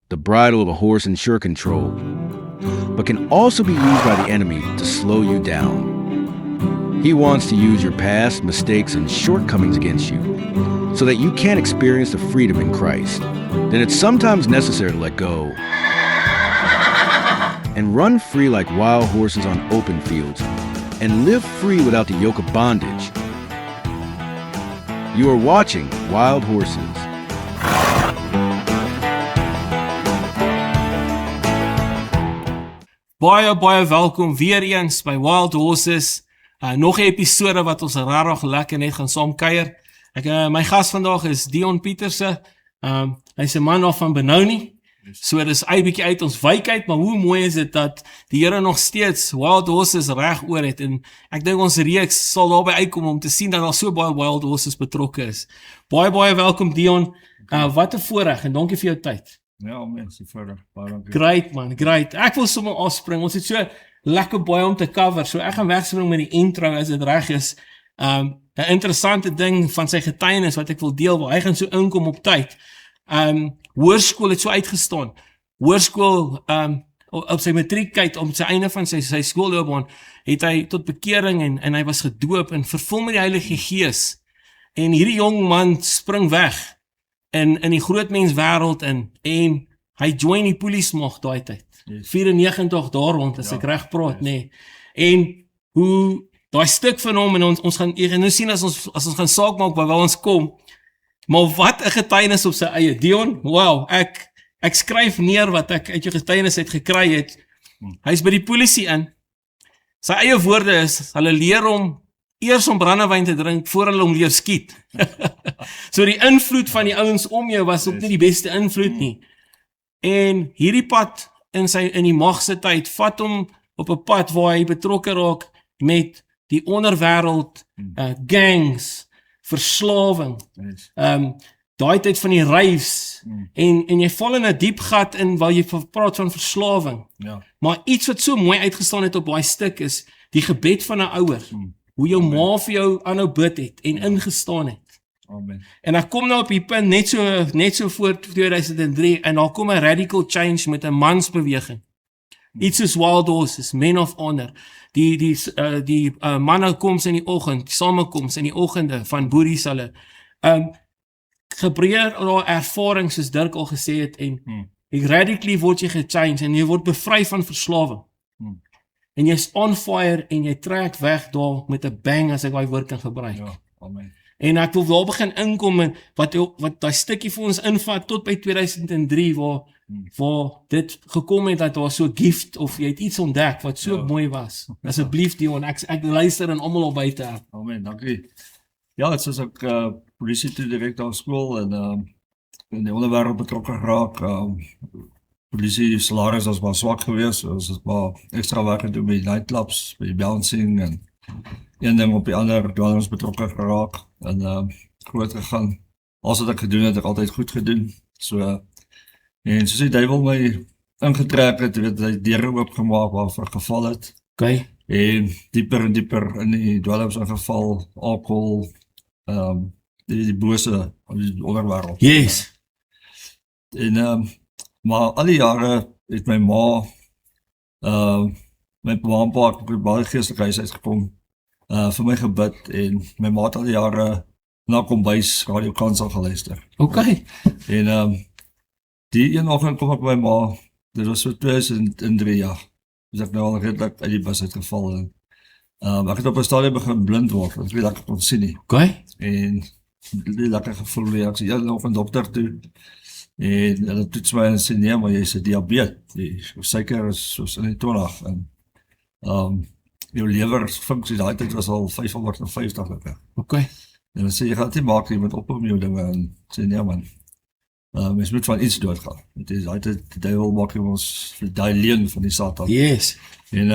the bridle of a horse in sure control, but can also be used by the enemy to slow you down. He wants to use your past, mistakes, and shortcomings against you so that you can't experience the freedom in Christ. Then it's sometimes necessary to let go and run free like wild horses on open fields and live free without the yoke of bondage. You are watching Wild Horses. Baie welkom weer eens by Wild Horses. Nog 'n episode wat ons rarig lekker net gaan saam kuier. My gas vandag is Dion Pieterse. Hy's 'n man af van Benoni. So dis hy bietjie uit ons wyk uit, maar hoe mooi is dit dat die Here nog steeds Wild Horses reg oor het, en ek dink ons reeks sal daarby uitkom om te sien dat daar so baie Wild Horses betrokke is. Baie welkom Dion. Wat 'n voorreg en dankie vir jou tyd. Ja, mense, voorreg. Baie dankie. Great man, great. Ek wil sommer afspring. Ons het so lekker baie om te cover. So ek gaan wegspring met die intro as dit reg is. 'n Interessante ding van sy getuienis wat ek wil deel, waar hy gaan so inkom op tyd. Hoërskool het so uitgestaan. Hoërskool op sy matriekheid, op sy einde van sy skoolloopbaan, het hy tot bekering en hy was gedoop en vervul met die Heilige Gees. En hierdie jong man spring weg in die grootmenswêreld en hy join die poliesmag daai tyd. Yes. 94 daar rond, as ek reg praat, yes. En hoe daai stuk van hom, en ons gaan nou sien as ons gaan saak maak by waar ons kom, maar wat 'n getuienis op sy eie. Dion, wow, ek skryf neer wat ek uit jou getuienis uit gekry het. Hy's by die polisie in. Sy eie woorde is, hulle leer hom eers om brandewyn te drink voor hulle hom leer skiet. So die invloed van die ouens om jou was ook nie die beste invloed nie. En hierdie pad in die mag se tyd vat hom op 'n pad waar hy betrokke raak met die onderwêreld, gangs, verslawing, daai tyd van die raves, en jy val in 'n diep gat in waar jy praat van verslawing. Ja. Maar iets wat so mooi uitgestaan het op daai stuk is die gebed van 'n ouer. Hoe jou ma vir jou aanhou bid het en ingestaan het. Amen. En ek kom nou op die punt net so voor 2003 en daar kom 'n radical change met 'n mansbeweging. Iets soos Wild Horses, Men of Honor. Die manne koms in die oggend, samekoms in die oggende van boeries hulle. Gebreer daar ervaring soos Dirk al gesê het, en radically word jy gechange en jy word bevry van verslawing. En jy's on fire en jy trek weg daar met 'n bang, as ek daai woord kan gebruik. Ja, amen. En ek wil daar begin inkom en wat daai stukkie vir ons invat tot by 2003 waar dit gekom het dat daar so gift of jy het iets ontdek wat so mooi was. Asseblief Dion, ek luister en almal op buite. Amen, dankie. Ja, dit is ook polisie toe direk aan skool en in die onderwêreld betrokke geraak. Polisie salaris was maar swak geweest, so ons het maar ekstra werk gedoen met die nightclubs, met die bouncing en een ding op die ander, dwelms betrokke geraak en groot gegaan. Alles wat ek gedoen het, ek altyd goed gedoen. So, en soos die duiwel my ingetrek het, weet hy deure oopgemaak waarvoor geval het. Okay. En dieper in die dwelms ingeval, alcohol, die bose onderwêreld. Yes. En maar al die jare het my ma, my pa en pa het baie geestelike huis uitgekom, vir my gebid, en my ma het al die jare na kombuis Radio Kansel geluister. Okay. En die een oggend kom ek by my ma, dit was so 2003 jaar, dus ek nou al redelik uit die bus uitgeval, en ek het op 'n stadium begin blind word, want ek weet dat ek kon sien nie. Okay. En die lekker gevoel weer, ek sê, ja, nog een dokter toe, en hulle toets my en sê, nee, maar jy is 'n diabetes, die suiker is soos in die 20, en jou leverfunksie daai tyd was al 550 lekker. Okay. En dan sê, jy gaan het nie maak, jy moet ophou met jou dinge, en sê, nee man, mens moet van iets doodgaan. Het is daai tyd, die duiwel maak jy ons vir die leen van die Satan. Yes. En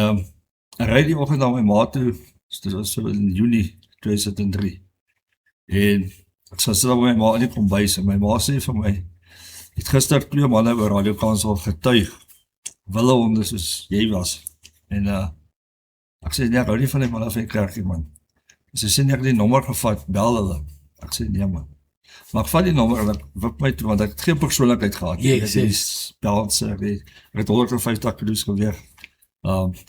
ek ry die oggend na my ma toe, dit was so in Junie 2003, en ek sal sit by my ma in die kombuis, en my ma sê vir my, het gister 2 manne by Radio Kansel getuig, wille honde soos jy was, en ek sê, nee, ek hou nie van die manne van die kerkie, man. Sy sê, nee, ek het die nommer gevat, bel hulle. Ek sê, nee, man. Maar ek vat die nommer en ek wip my toe, want ek het geen persoonlikheid gehad. Yes, die yes. Bouncer, ek het 150 kilo's geweeg.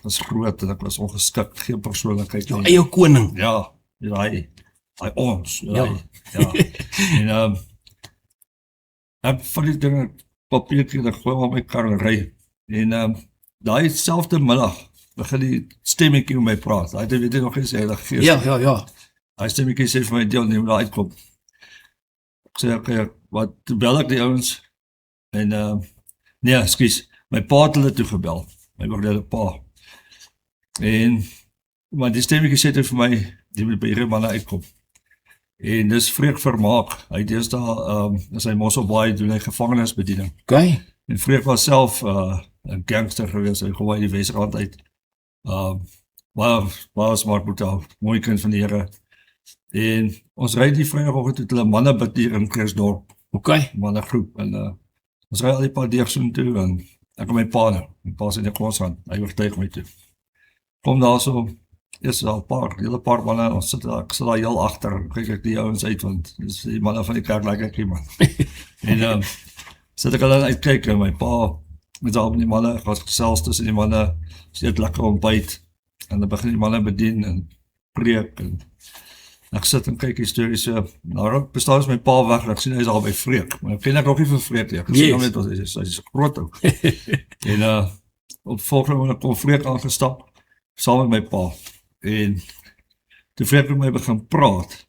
Was groot en ek was ongeskik, geen persoonlikheid. Jou eie koning. Ja, hy ons, Ja. ja. En ek van die dinge papiertjie, ek gooi op my kar en ry. En daai selfde middag begin die stemmetjie met my praat. Hy het weet nog gesê Heilige Gees. Ja. Hy stemmetjie sê vir my deelneem daar uitkom. Ek sê okay, wat toe bel ek die ouens en nee, ekskuus, my pa het hulle toe gebel. My oorlede pa. Maar die stemmetjie sê toe vir my die moet by hierdie manne uitkom. En dis Freek Vermaak. Hy deesdae in sy Mosselbaai doen hy gevangenisbediening. Okay. En Freek was self 'n gangster gewees, hy kom uit die Wesrand uit. Baie smart boetie, mooi kind van die Here. En ons ry die Vrydagoggend toe hulle manne bid hier in Kersdorp, Okay. mannegroep. En ons ry al die pad deur so toe en ek kom my pa nou. My pa is in die Kroosrand, hy oortuig my toe. Kom daar so, is al hele paar manne, ons sit daar, ek sit daar heel agter, kyk ek die ouens uit, want dis die manne van die kerk lyk ek iemand. En sit ek hulle uitkyk en my pa met al die manne, was gesels tussen die manne, steeds lekker ontbyt, en dan begin die manne bedien en preek, en ek sit en kyk die storie so, nou bestaan is my pa weg, ek sien hy is al by Freek, maar ek ken ek nog nie van Freek nie, ek sien hom net, hy is groot ook. En op volgende moment kom Freek aangestap, saam met my pa, en toe Freek met my begin praat,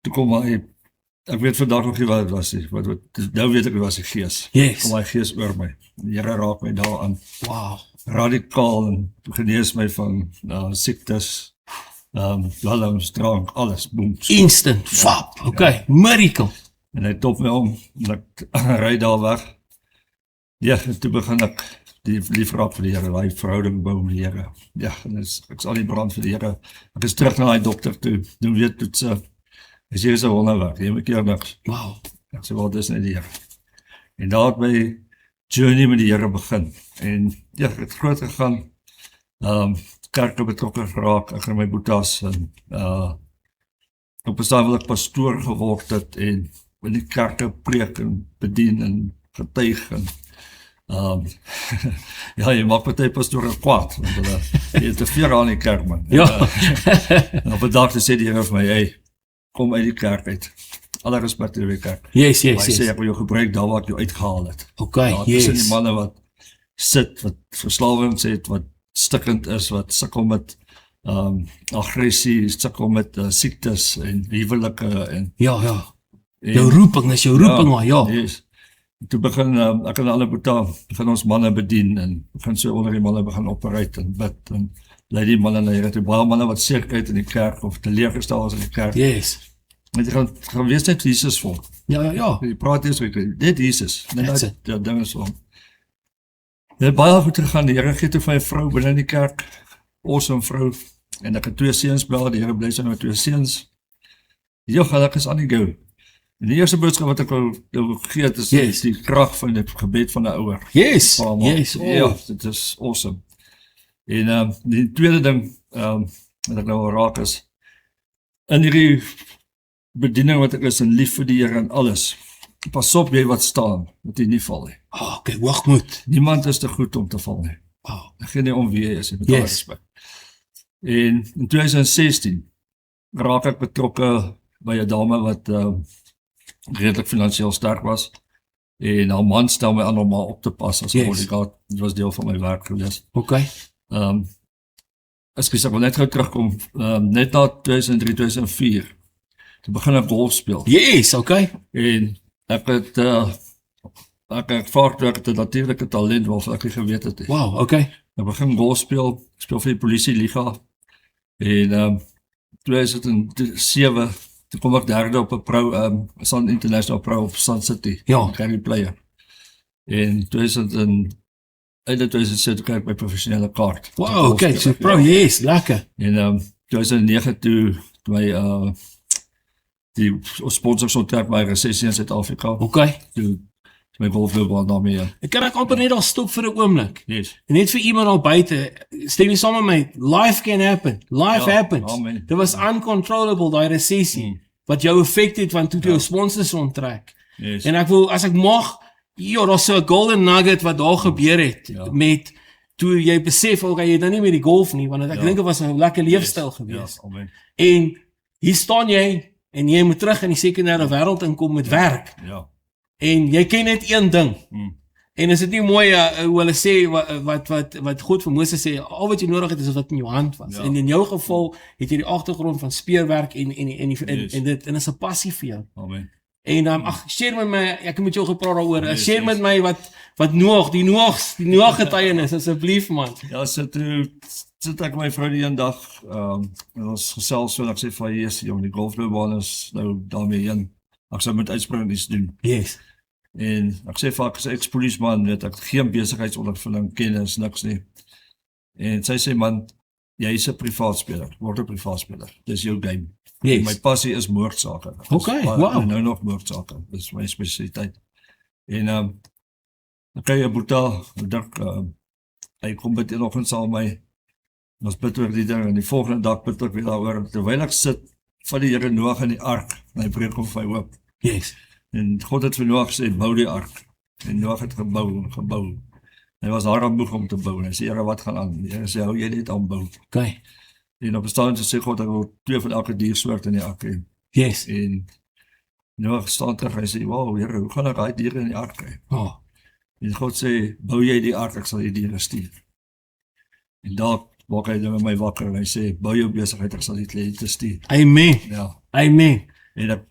toe kom hy, ek weet vandag nog nie wat het was nie, nou weet ek het was die gees, Yes. kom hy gees oor my, die Here raak my daar aan, Wow. radikaal, en genees my van siektes, dwelms, drank, alles, boem, Instant. Fap. Okay. Miracle. en hy top my om, en ek ry daar weg, ja, en toe begin ek die lief raak vir die Here, die verhouding bou met die Here, ja, en ek is al die brand vir die Here, ek is terug na die dokter toe, doen weer toetse, hy sê, is 'n wonderwerk, jy moet keer niks, Wow. ek sê, wat is net die Here, en daar het my journey met die Here begin, en ja, ek het groot gegaan, kerke betrokke geraak, ek en my boetas, en op 'n stadium wil ek pastoor geword het, en in die kerke preek, en bedien, en getuig, en ja, jy maak party pastore kwaad, want hulle het te veel aan die kerk, man. Ja. En op 'n dag sê die Here vir my, hey, kom uit die kerk uit. Alle respek vir die kerk. Yes. Maar hy sê, ek wil jou gebruik daar waar ek jou uitgehaal het. Okay. Daar tussen die Yes. manne wat sit, wat verslawings het, wat stikkend is, wat sukkel met aggressie, sukkel met siektes en huwelike en Ja. Jou roeping is jou roeping, maar ja. Yes. Toe begin ek en alle boeta begin ons manne bedien en begin so onder die manne begin operate en bid en lei die manne na Here toe. Baie manne wat sekerheid in die kerk of teleurgestel is in die kerk. Yes. Want jy gaan wees net Jesus volk. Ja. Jy praat eers met dit Jesus. That's it. Dat ding is om. Dit baie goed gegaan. Die Here gee toe vir 'n vrou binne in die kerk. Awesome vrou. En ek het 2 seuns bel. Die Here bless my met 2 seuns. Ja, gelukkig is aan die go. En die eerste boodskap wat ek wil gee het is Yes. die krag van die gebed van 'n ouer. Yes. Paal, Yes. Ja, dit is awesome. En die tweede ding wat ek nou wil raak is in hierdie bediening wat ek is en lief vir die Here en alles. Pas op jy wat staan, dat jy nie val nie. Okay, hoogmoed. Niemand is te goed om te val nie. Wow. Ek gee nie om wie jy is, met alle Yes. respek. En in 2016 raak ek betrokke by 'n dame wat redelik finansiëel sterk was. En haar man stel my aan om haar op te pas as 'n Yes. bodyguard. Dit was deel van my werk gewees. Okay. Ek wil net gou terugkom, net na 2003, 2004, toe begin ek golf speel. Yes, okay. En ek het vaak het 'n natuurlike talent waarvan ek nie geweet het nie. Wow, okay. Ek begin golf speel, ek speel vir die polisie liga. En 2007, toe kom ek derde op 'n pro, Sun International Pro op Sun City. Ja. Carry player. En 2007 kry ek my professionele kaart. Wow, okay. So bro, yes, lekker. En 2009 toe my die sponsors onttrek my resessie in Suid-Afrika. Okay. Toe my golfloopbaan daarmee. Ek kan amper net al stop vir 'n oomblik. Yes. En net vir iemand al buite, stem jy saam met my, life can happen. Life Ja, happens. amen. Dit was uncontrollable, daai resessie. wat jou effek het, want toe jou sponsors onttrek. Yes. En ek wil, as ek mag, daar's so 'n golden nugget wat daar gebeur het, met, toe jy besef, okay, jy het nou nie meer die golf nie, want ek dink dit was 'n lekker leefstyl gewees. Ja, amen. En hier staan jy, en jy moet terug in die sekondêre wêreld inkom met werk. Ja. En jy ken net een ding. En is dit nie mooi, hoe hulle sê, wat God vir Moses sê, al wat jy nodig het is wat in jou hand was. En in jou geval het jy die agtergrond van speurwerk en dit, en is 'n passie vir jou. Amen. En share met my, ek het met jou gepraat daaroor, share met my wat Noag getuienis, asseblief man. Ja, sit ek my vrou die een dag, en ons gesels so, en ek sê van, yes, die golfloopbaan is nou daarmee heen, ek sou moet uitsprong iets doen. Yes. En ek sê vir ek is ex-polisieman, weet ek geen besigheidsondervinding, kennis, niks nie. En sy sê, man, jy is 'n privaat speler, word 'n privaat speler, dis jou game. Yes. My passie is moordsake. Okay, wow. Nou nog moordsake, dis my spesialiteit. En ek kry 'n boeta, hy kom bid vanoggend saam met my, ons bid oor die ding, en die volgende dag bid ek weer daaroor, terwyl ek sit, van die Here Noag in die ark, en hy breek hom vir my oop. Yes. En God het vir Noag gesê, bou die ark. En Noag het gebou. Hy was daarom moeg om te bou. En hy sê, Here, wat gaan aan? Die Here sê, hou jy net aan bou. Okay. En op 'n stadium sê God, ek wil 2 van elke diersoort in die ark hê. Yes. En Noag staan terug, hy sê, wow, Here, hoe gaan ek daai diere in die ark kry? Oh. En God sê, bou jy die ark, ek sal die diere stuur. En daar maak hy met my wakker, en hy sê, bou jou besigheid, ek sal die kliënte stuur. Amen. Ja. Amen. En ek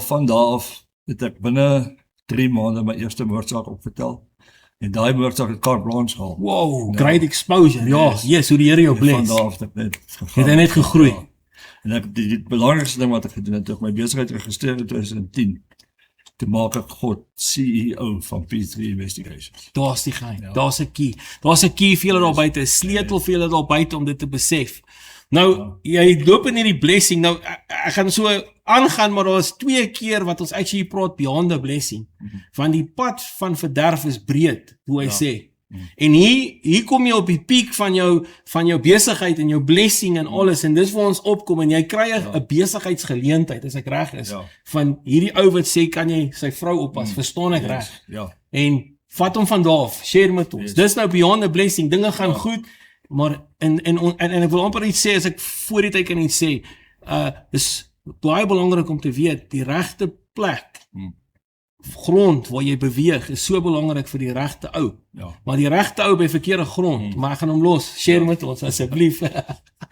van daar af, het ek binne 3 maande my eerste moordsaak opgetel. En daai moordsaak het carte blanche gehad. Wow, great exposure. Ja, yes, hoe die Here jou En van bless. daar af het ek net gegaan. Het hy net gegroei. Ja. En ek, die belangrikste ding wat ek gedoen het, toe ek my besigheid geregistreer in 2010, toe maak ek God CEO van P3 Investigations. Daar's die geheim. Ja. Daar's 'n key. Daar's 'n key vir julle daar buite, 'n sleutel vir julle daar buite om dit te besef. Nou, jy loop in hierdie blessing. Nou, ek gaan so aangaan, maar daar is 2 keer wat ons actually praat beyond the blessing. Want die pad van verderf is breed, hoe hy sê. En hier kom jy op die piek van jou besigheid en jou blessing en alles, en dis waar ons opkom, en jy kry 'n besigheidsgeleentheid, as ek reg is, van hierdie ou wat sê, kan jy sy vrou oppas, verstaan ek reg? Ja. En vat hom van daar af, share met ons. Dis nou beyond the blessing, dinge gaan goed, maar en ek wil amper iets sê, as ek voor die tyd kan iets sê, dis baie belangrik om te weet, die regte plek, grond waar jy beweeg, is so belangrik vir die regte ou. Ja. Maar die regte ou by verkeerde grond, maar ek gaan hom los, share met ons asseblief.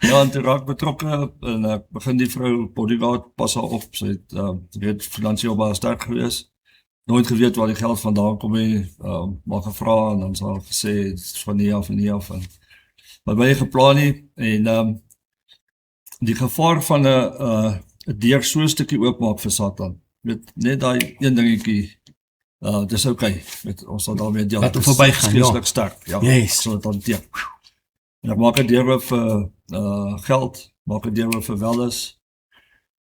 Ja, en toe raak betrokke, en ek begin die vrou bodyguard pas haar op, sy het, weet, finansieel baie sterk gewees, nooit geweet waar die geld vandaan kom nie, maar gevra, en dan sal gesê, het is van nie af en nie af, en maar baie geplan nie, en die gevaar van 'n deur so 'n stukkie oopmaak vir Satan, met net daai een dingetjie, dis okay, met ons sal daarmee deel. Laat hom verbygaan, ja. Geestelik sterk, ja. Yes. Ek sal dit hanteer. En ek maak 'n deur oop vir geld, maak 'n deur oop vir welles,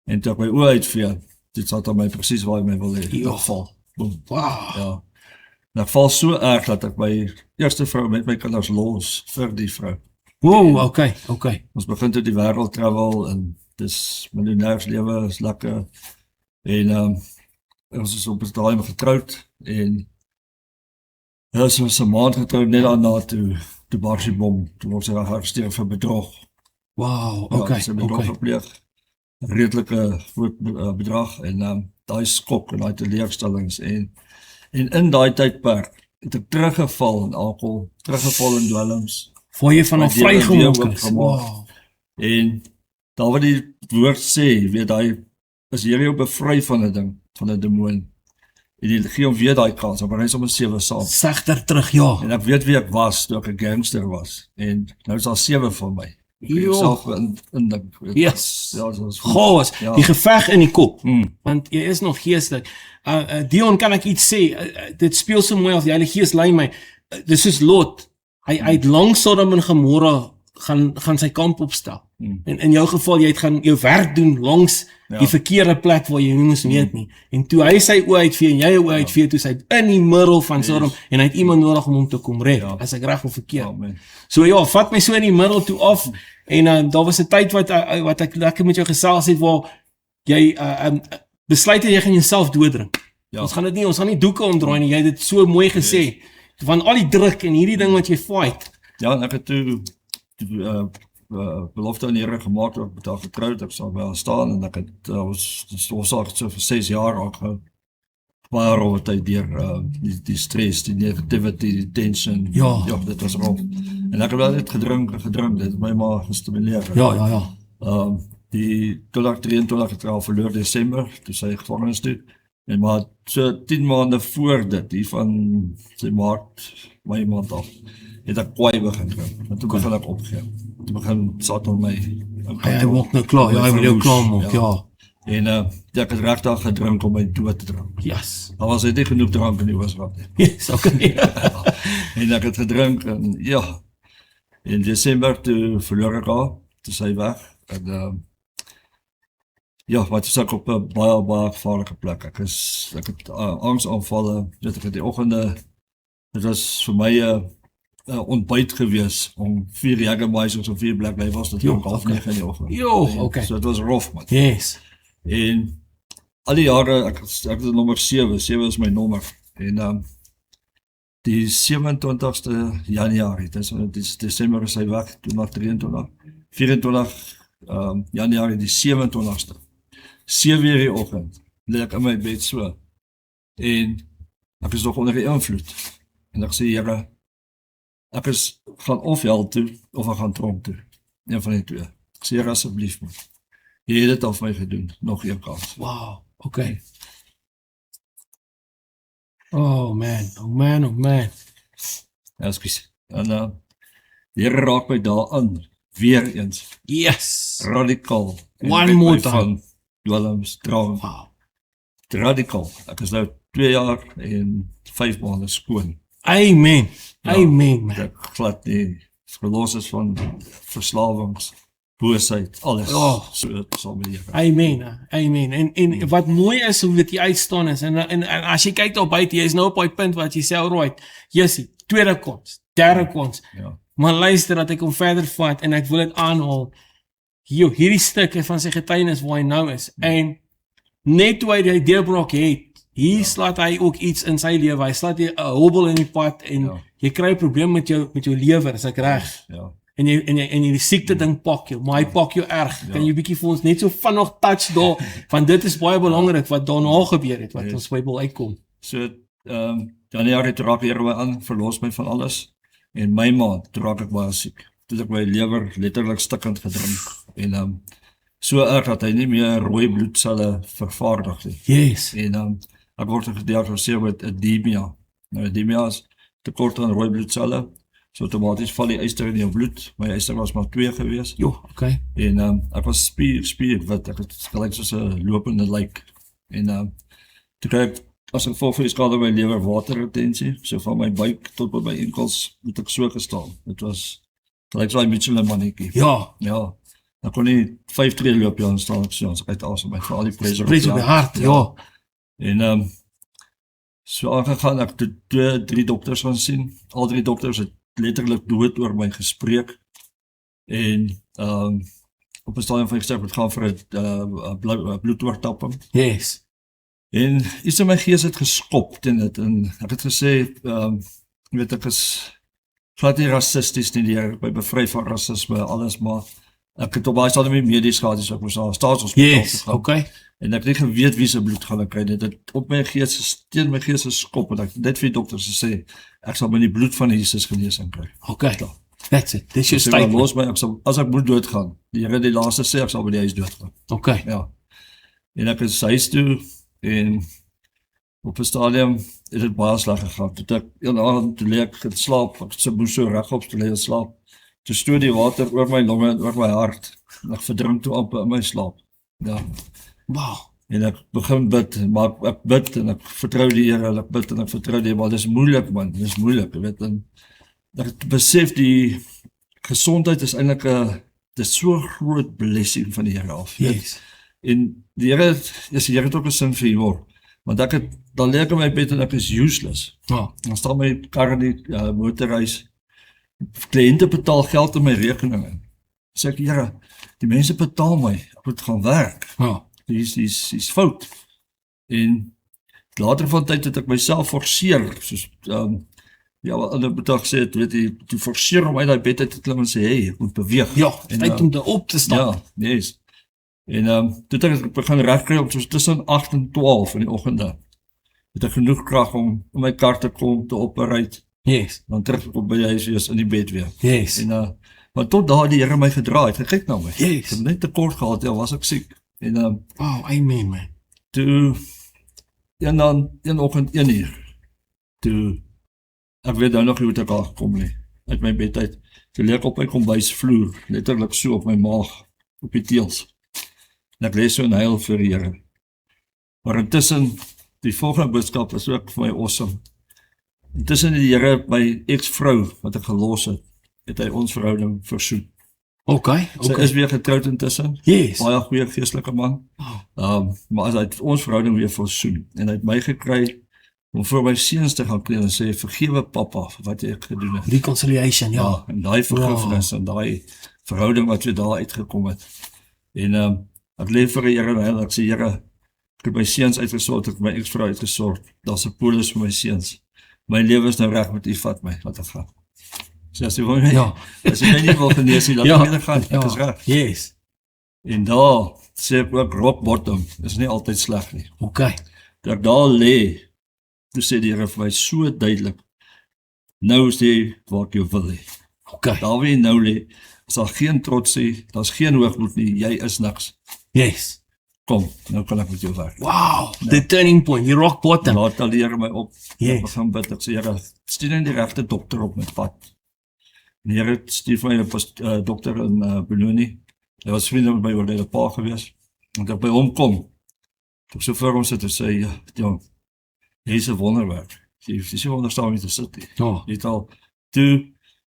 en toe ek my oë uitvee, dit Satan my presies waar hy my wil hê. Ja. Ek val. Boom. Wow. Ja. En ek val so erg dat ek my eerste vrou met my kinders los vir die vrou. Wow, okay. Ons begin toe die wêreld travel, en dis miljonairslewe is lekker, en ons is op 'n stadium getroud, en ons was 'n maand getroud, net daarna toe bars die bom, toe ons gearresteer vir bedrog. Wow, okay. Ja, bedrog gepleeg, redelike groot bedrag, en daai skok en daai teleurstellings, en in daai tydperk het ek teruggeval in alkohol, teruggeval in dwelms, Voor jy van 'n vrygemaak is. Wow. En daar wat die woord sê, weet hy, as jy jou bevry van 'n ding, van 'n demoon, en jy gee hom weer daai kans, dan bring hy sommer 7 saam. Sagter terug, ja. En ek weet wie ek was, toe ek 'n gangster was, en nou is daar 7 van my. Ek Jo. self in Yes. Ja, so is Chaos, Ja. die geveg in die kop, Mm. want jy is nog geestelik. Dion, kan ek iets sê? Dit speel so mooi af, die Heilige Gees lei my. Dis soos Lot, hy het langs Sodom en Gomorra gaan sy kamp opstel. En in jou geval, jy het gaan jou werk doen langs die verkeerde plek waar jy nie moes weet nie. En toe hy sy oë uitvee en jy jou oë uitvee, toe sy in die middel van Sodom, en hy het iemand nodig om hom te kom red, as ek reg of verkeerd. Amen. So ja, vat my so in die middel toe af, en daar was 'n tyd wat ek lekker met jou gesels het, waar jy besluit jy gaan jouself dooddrink. Ja. Ons gaan nie doeke omdraai nie. Jy het dit so mooi gesê. Van al die druk en hierdie ding wat jy fight. Ja, en ek het toe belofte aan die Here gemaak dat ek met haar getroud, ek sal by haar staan en ek het ons al so vir 6 jaar al gehou. Baie rowwe tyd deur die stress, die negativity, die tension. Ja. Ja, dit was rof. En ek het wel net gedrink, dit het my maar gestimuleer. Ja. Die 2023 het ek al verloor Desember, toe sy gevangenis toe. En maar so 10 maande voor dit, hier van sy maart, my maand af, het ek kwaai begin drink. En toe begin ek opgee. Toe begin satel my. Hy word nou klaar, ja, hy wil jou klaar maak, ja. En ek het regtig gedrink om my dood te drink. Yes. Daar was nie genoeg drank in die oorskap nie. Yes, okay. En ek het gedrink en ja, in Desember toe verloor ek haar, toe sy weg. En ja, wat is ek op 'n baie gevaarlike plek. Ek het angsaanvalle, ek het die oggende, dit was vir my ontbyt gewees om 4 Jägermeisters of 4 Black Labels te drink, half 9 in die oggend. Okay. So dit was rof, man. Yes. En al die jare, ek het nommer 7 is my nommer. En die 27ste Januarie, dis Desember is hy weg, toe na 23, 24 Januarie die 27ste. 7 uur die oggend, lê ek in my bed so, en ek is nog onder die invloed, en ek sê, Here, ek gaan of hel toe, of ek gaan tronk toe, een van die twee. Ek sê, Here, asseblief, man, jy het dit al vir my gedoen, nog een kans. Wow, okay. Oh man. Ja, ekskuus. En die Here raak my daar aan, weer eens, Yes. radikaal, en One met more my time. van dwelms, drank, Wow. radikaal. Ek is nou 2 jaar en 5 maande skoon. Amen. Ja, Amen, man. Ek glad nie verlos is van verslawings, boosheid, alles. Oh. So sal my Here. Amen. En wat mooi is hoe dit jy uitstaan is en as jy kyk daar buite, jy is nou op daai punt wat jy sê, alright, Jessie, tweede kans, derde kans. Ja. Maar luister dat ek hom verder vat en ek wil dit aanhaal. Hierdie stuk van sy getuienis waar hy nou is. En net toe hy die deurbraak het, hier slaat hy ook iets in sy lewe. Hy slaat 'n hobbel in die pad en jy kry 'n probleem met jou lewer, is ek reg? Ja. En die siekte ding pak jou, maar hy pak jou erg. Kan jy bietjie vir ons net so vinnig touch daar, want dit is baie belangrik wat daarna gebeur het, wat ons Bybel uitkom. So, Januarie toe raak die Here my aan, verlos my van alles. En my maand, toe raak ek baie siek. Toe ek my lewer letterlik stikkend gedrink. En so erg dat hy nie meer rooi bloedselle vervaardig nie. Yes. En ek word gediagnoseer met edemia. Nou edemia is tekort aan rooi bloedselle. So outomaties val die yster in jou bloed. My yster was maar 2 gewees. Jo, okay. En ek was spierwit. Ek het gelyk soos 'n lopende lijk. En toe kry ek as gevolg van die skade my lewer waterretensie. So van my buik tot by my enkels moet ek so gestaan. Dit was gelyk so 'n Michelin mannetjie. Ja. Ek kon nie 5 tree loop ja, en staan ek so, as ek uit asem uit vir al die pressure Pressure op die hart, ja. En so aangegaan, ek het 2-3 dokters gaan sien. Al 3 dokters het letterlik dood oor my gespreek. En op 'n stadium van gesê het gaan vir 'n bloedoortapping. Yes. En iets in my gees het geskop teen dit en ek het gesê, jy weet ek is glad nie rassisties nie, die by bevry van rassisme, alles, maar ek het op baie stadium nie medies gehad, so ek moes na 'n staatshospitaal toe Yes, gaan. okay. En ek het nie geweet wie se bloed gaan ek kry. Dit het op my gees, teen my gees geskop en ek het net vir die dokters gesê, ek sal met die bloed van Jesus genesing kry. Okay. That's it. This your Sê maar, statement. los my, as ek moet doodgaan. Die Here die laaste sê ek sal by die huis doodgaan. Okay. Ja. En ek is huis toe en op 'n stadium het dit baie sleg gegaan. Toe ek een aand toe lê ek in slaap, ek sit moes so regop toe lê in slaap. Toe stoot die water oor my longe en oor my hart. En ek verdrink toe amper in my slaap. Ja. Wow. En ek begin bid, maar ek bid en ek vertrou die Here, en ek bid en ek vertrou die Here, maar dis moeilik man, dis moeilik, jy weet, en ek besef die gesondheid is eintlik dis so groot blessing van die Here af. Yes. En die Here het ook 'n sin vir humor, want dan lê ek in my bed en ek is useless. Ja. Dan staan my kar in die motorhuis, kliënte betaal geld in my rekening in. Sê ek, Here, die mense betaal my, ek moet gaan werk. Ja. Dis fout. En later van tyd het ek myself forceer, soos wat ander bedag sê het, weet jy, te forceer om uit daai bed uit te klim en sê, hey, ek moet beweeg. Ja, tyd om op te staan. Ja, yes. En toe het ek begin regkry om soos tussen 8 en 12 in die oggende. Het ek genoeg krag om my kar te kom, te operate, Yes. dan terugkom by die huis wees in die bed weer. Yes. En maar tot daar die Here my gedra het, gekyk na my. Yes. Ek het net tekort gehad, ja, was ek siek. En Oh, amen, man. toe een oggend 1 uur. Toe ek weet nou nog hoe het ek al gekom nie. Uit my bed uit. Toe lê ek op my kombuisvloer, letterlik so op my maag, op die teels. En ek lees so en huil vir die Here. Maar intussen, die volgende boodskap is ook vir my awesome. Intussen die Here my ex-vrou wat ek gelos het hy ons verhouding versoen. Okay. Sy is weer getroud intussen. Yes. Baie goeie geestelike man. Maar as hy het ons verhouding weer versoen en hy het my gekry om voor my seuns te gaan kniel en sê vergewe pappa vir wat ek gedoen het. Reconciliation, ja. En daai vergifnis en daai verhouding wat weer daar uitgekom het. En ek leef vir die Here en ek sê Here, ek het my seuns uitgesort, ek het my ex-vrou uitgesort. Daar's 'n polis vir my seuns. My lewe is nou reg met U, vat my, laat ek gaan. So as jy wil nie, as jy nie wil genees nie, laat ek weer gaan, ek is reg. Yes. En daar sê ek ook rock bottom, is nie altyd sleg nie. Okay. Dat ek daar lê, toe sê die Here vir my so duidelik, nou is jy waar ek jou wil hê. Okay. Daar waar jy nou lê, is daar geen trots nie, daar's geen hoogmoed nie, jy is niks. Yes. Kom, nou kan ek met jou werk. Wow, the turning point, die rock bottom. Laat al die Here my op. Yes. Ek begin bid, ek sê Here, stuur net die regte dokter op met pad. En die Here stuur vir my 'n dokter in Benoni. Hy was vriende met my oorlede pa gewees. En toe ek by hom kom, toe ek so voor hom sit en sê, jong, jy is 'n wonderwerk. Jy is nie wonderstaan om hier te sit nie. Ja. Jy het al, toe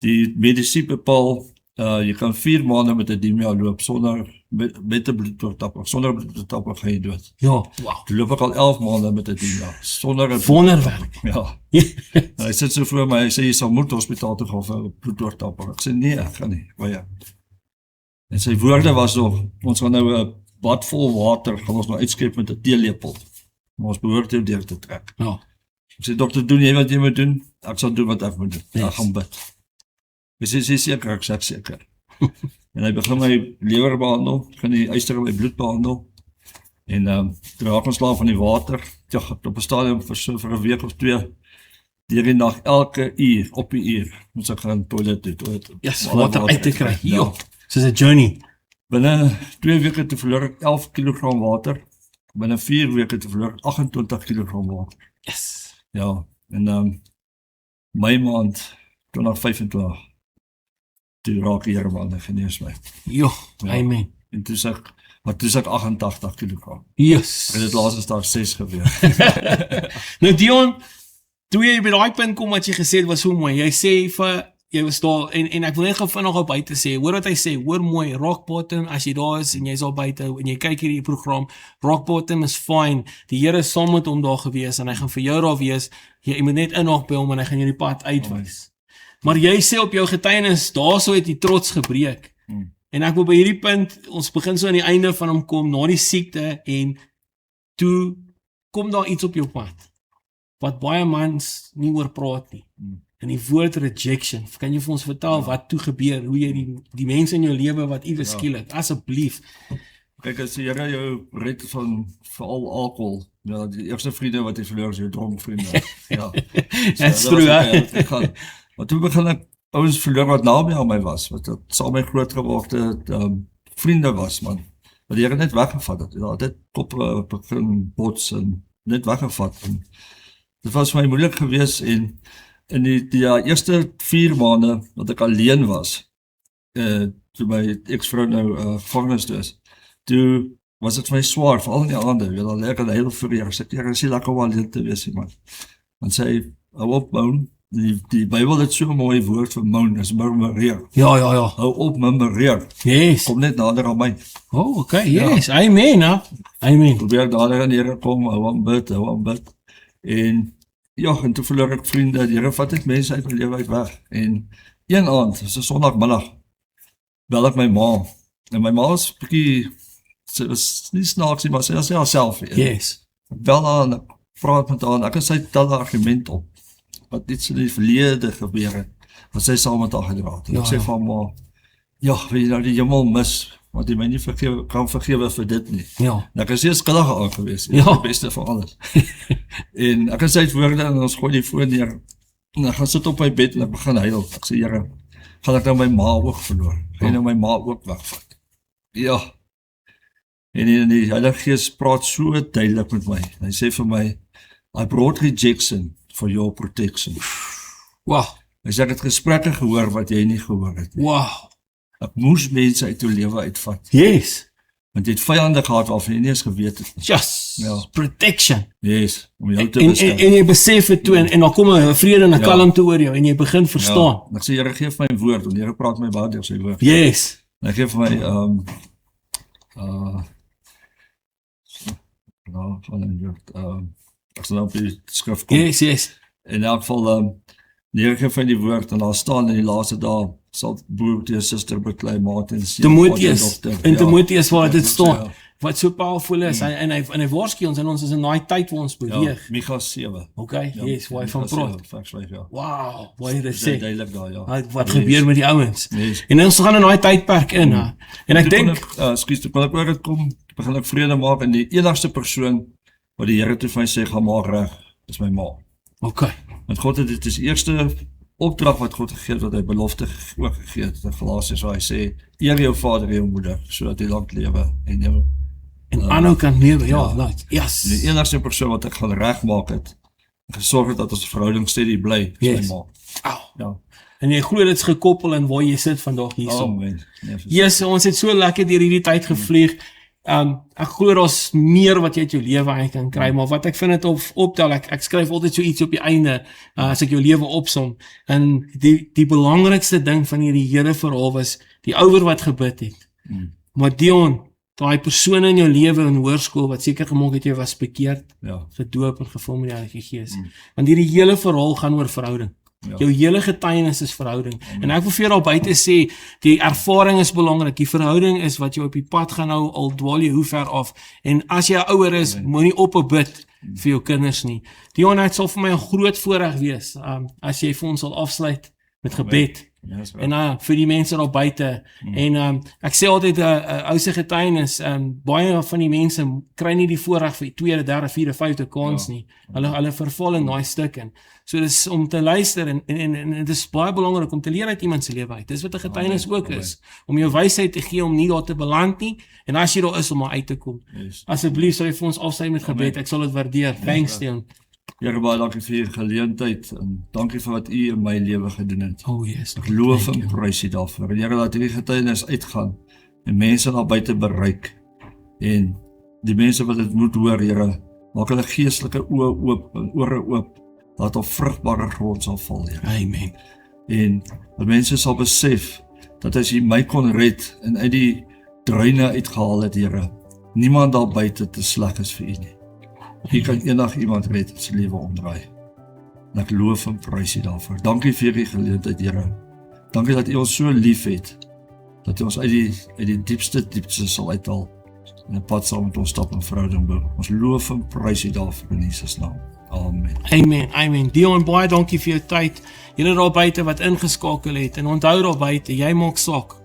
die medisyne bepaal, jy kan 4 maande met 'n edemia loop sonder met 'n bloedtoortapper, sonder bloedtoortapper gaan jy dood. Ja, wow. Toe loop ek al 11 maande met 'n edemia sonder 'n Wonderwerk. ja. Hy sit so voor my, hy sê jy sal moet hospitaal toe gaan vir 'n bloedtoortapper. Ek sê nee, ek gaan nie. Maar ja. En sy woorde was nog, ons gaan nou 'n bad vol water gaan ons nou uitskep met 'n teelepel. Maar ons behoort dit deur te trek. Ja. Ek sê dokter, doen jy wat jy moet doen? Ek sal doen wat ek moet doen. Yes. Ek gaan bid. Hy sê seker, ek sê seker. En hy begin my lewer behandel, gaan die yster in my bloed behandel. En toe raak ons slaap van die water. Ja, op 'n stadium vir 'n week of 2 deur die nag elke uur op die uur moet ek gaan toilet toe. Yes, water uit te kry. Ja. Ja. Soos 'n journey. Binne 2 weke te verloor ek 11 kg water. Binne 4 weke te verloor ek 28 kg water. Yes. Ja, en my maand 2025 toe raak die Here my en genees my. Ja, Ja. amen. En toe sê ek 88 kg. Yes. En dit laas daar 6 gebeur. Nou Dion, toe jy by daai punt kom wat jy gesê het was so mooi. Jy sê vir jy was daar en ek wil net gou vinnig op buite sê. Hoor wat hy sê, hoor mooi, rock bottom as jy daar is en jy's al buite en jy kyk hierdie program, rock bottom is fine. Die Here is saam met hom daar gewees en hy gaan vir jou daar wees. Jy moet net inhok by hom en hy gaan jou die pad uitwys. Maar jy sê op jou getuienis, daarso het die trots gebreek. En ek wil by hierdie punt, ons begin so aan die einde van hom kom, na die siekte, en toe kom daar iets op jou pad, wat baie mans nie oor praat nie. En die woord rejection, kan jy vir ons vertel wat toe gebeur, hoe jy die mense in jou lewe wat iewers skiel het, asseblief. Kyk, as die Here jou red van veral alkohol, ja, die eerste vriende wat jy verloor is jou dronk vriende. Ja. That's true, hè? Maar toe begin ek ouens verloor wat naby aan my was, wat saam my groot geword het, vriende was, man. Wat die Here net weggevat het. Ja, dit koppe begin bots en net weggevat. En dit was vir my moeilik geweest en in die eerste 4 maande dat ek alleen was, toe my ex-vrou nou gevangenis toe is, toe was dit vir my swaar, veral in die aande, weet al lekker heel vreeg, ek sê, is nie lekker om alleen te wees, man. Want sy, hou op, moan, die Bybel het so 'n mooi woord vir moan, is murmureer. Ja. Hou op, murmureer. Yes. Kom net nader aan my. Oh, okay, yes, amen, hè? Amen. Probeer nader aan die Here kom, hou aan bid. En ja, en toe verloor ek vriende, die Here vat net mense uit my lewe uit weg. En een aand, dis 'n Sondagmiddag, bel ek my ma. En my ma is 'n bietjie sy was nie snaaks nie, maar sy was nie haarself nie. Yes. Bel haar en ek praat met haar en ek en sy tel 'n argument op wat iets in die verlede gebeur het, wat sy saam met haar gedra het. En ek sê van maar, ja, weet jy nou die hemel mis, want jy my nie kan vergewe vir dit nie. Ja. En ek is nie skuldig aan gewees, Ja. die beste van alles. En ek en sy het woorde en ons gooi die foon neer, en ek gaan sit op my bed en ek begin huil. Ek sê, Here, gaan ek nou my ma ook verloor? Gaan jy nou my ma ook wegvat? Ja. En die Heilige Gees praat so duidelik met my. Hy sê vir my, I brought rejection for your protection. Wow. Hy sê, ek het gesprekke gehoor wat jy nie gehoor het nie. Wow. Ek moes mense uit jou lewe uitvat. Yes. Want jy het vyande gehad waarvan jy nie eens geweet het nie. Just Ja. protection. Yes, om jou te En beskerm. jy besef dit toe en dan kom 'n vrede en 'n Ja. kalmte oor jou en jy begin verstaan. Ja, ek sê, Here, geef my woord, want Here praat my baie deur sy woord. Yes. En hy gee vir my, van die woord, ek sal nou op die skrif kom. Yes. In elk geval, die Here gee vir my die woord, en daar staan in die laaste dae, sal broer teen suster beklei, maat en seun, Timoteus. vader en In dogter. Timoteus waar dit Ja, staan. ja. Wat so powerful is. En hy waarsku ons en ons is in daai tyd waar ons Ja, beweeg. Micha 7. Okay, Ja, yes, waar hy van Micha praat. 7, vers 5, ja. Wow, wat jy dit Dis sê. duidelik daar, ja. Wat gebeur met die ouens? Yes. En ons gaan in daai tydperk in. hè. En ek dink, Toe kon ek oor dit kom, begin ek vrede maak, en die enigste persoon wat die Here toe vir my sê, gaan maak reg, is my ma. okay. Want God het dit is die eerste opdrag wat God gegee het, wat hy belofte ook gegee het, in Galasiërs waar hy sê, eer jou vader en jou moeder, sodat jy lank lewe, en jou, En aanhou kan lewe. Ja, ja. right. Yes. die enigste persoon wat ek gaan regmaak het, en gesorg het dat ons verhouding steady bly, is Yes. my ma. Au. Ja, En jy glo dit's gekoppel aan waar jy sit vandag hierso. amen. Nee, Yes, ons het so lekker deur hierdie tyd gevlieg. Ek glo daar's meer wat jy uit jou lewe uit kan kry, maar wat ek vind dit optel, ek skryf altyd so iets op die einde, as ek jou lewe opsom. En die belangrikste ding van hierdie hele verhaal was die ouer wat gebid het. Maar Dion, daai persoon in jou lewe in hoërskool wat seker gemaak het jy was bekeerd, Ja, gedoop en gevul met die Heilige Gees. Want hierdie hele verhaal gaan oor verhouding. Ja. Jou hele getuienis is verhouding. En ek wil vir jou daar buite sê, die ervaring is belangrik. Die verhouding is wat jou op die pad gaan hou, al dwaal jy hoe ver af. En as jy 'n ouer is, moenie ophou bid vir jou kinders nie. Dion, dit sal vir my 'n groot voorreg wees, as jy vir ons sal afsluit met gebed. ja, is En vir die mense daar buite. En ek sê altyd 'n ou se getuienis, baie van die mense kry nie die voorreg vir die tweede, derde, vierde, vyfde kans nie. Hulle verval in daai stuk in. So dis om te luister en dit is baie belangrik om te leer uit iemand se lewe uit. Dis wat 'n getuienis ook is, om jou wysheid te gee om nie daar te beland nie en as jy daar is om daar uit te kom. Yes. Asseblief sal jy vir ons afsluit met gebed. Ek sal dit waardeer. Thanks, Dion. Here, baie dankie vir die geleentheid, en dankie vir wat u in my lewe gedoen het. Oh yes. Ek loof Thank en you. prys u daarvoor. En Here, laat hierdie getuienis uitgaan en mense daar buite bereik. En die mense wat dit moet hoor, Here, maak hulle geestelike oë oop en ore oop, dat op vrugbare grond sal val, Here. Amen. En dat mense sal besef dat as u my kon red en uit die druine uitgehaal het, Here, niemand daar buite te sleg is vir u nie. U kan enig iemand red en sy lewe omdraai. En ek loof en prys u daarvoor. Dankie vir die geleentheid, Here. Dankie dat u ons so lief het, dat u ons uit die diepste sal uithaal en 'n pad saam met ons stap in verhouding bou. Ons loof en prys u daarvoor in Jesus naam. Amen. Amen. Dion, baie dankie vir jou tyd. Julle daar buite wat ingeskakel het en onthou daar buite, jy maak saak.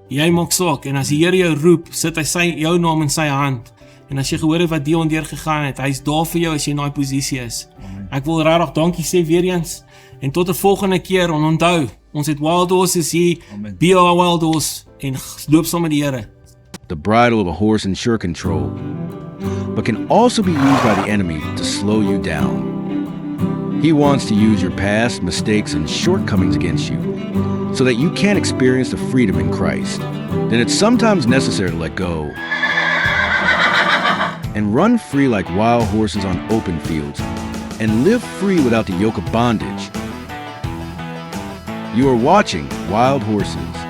Jy maak saak en as die Here jou roep, sit hy jou naam in sy hand. En as jy gehoor het wat Dion deurgegaan het, hy's daar vir jou as jy in daai posisie is. Amen. Ek wil regtig dankie sê weer eens en tot 'n volgende keer. En onthou, ons het Wild Horses hier. Amen. Be our Wild Horse en loop saam met die Here. The bridle of a horse in sure control, but can also be used by the enemy to slow you down. He wants to use your past, mistakes, and shortcomings against you so that you can't experience the freedom in Christ. Then it's sometimes necessary to let go and run free like wild horses on open fields and live free without the yoke of bondage. You are watching Wild Horses.